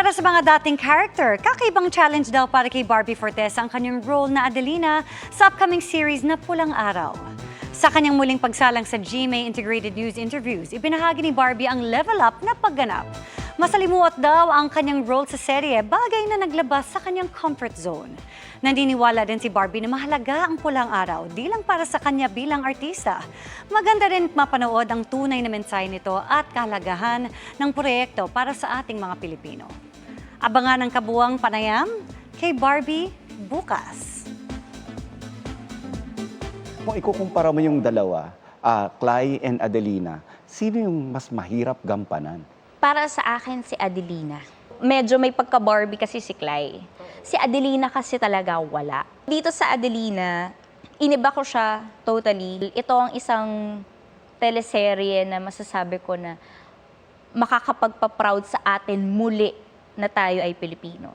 Para sa mga dating character, kakaibang challenge daw para kay Barbie Fortesa ang kanyang role na Adelina sa upcoming series na Pulang Araw. Sa kanyang muling pagsalang sa GMA Integrated News interviews, ibinahagi ni Barbie ang level up na pagganap. Masalimuot daw ang kanyang role sa serye, bagay na naglabas sa kanyang comfort zone. Naniniwala din si Barbie na mahalaga ang pulang araw, di lang para sa kanya bilang artista. Maganda rin mapanood ang tunay na mensahe nito at kahalagahan ng proyekto para sa ating mga Pilipino. Abangan ang kabuwang panayam kay Barbie bukas. Kung ikukumpara mo yung dalawa, Clay and Adelina, sino yung mas mahirap gampanan? Para sa akin, si Adelina. Medyo may pagka-Barbie kasi si Clay. Si Adelina kasi talaga wala. Dito sa Adelina, iniba ko siya totally. Ito ang isang teleserye na masasabi ko na makakapagpa-proud sa atin muli na tayo ay Pilipino.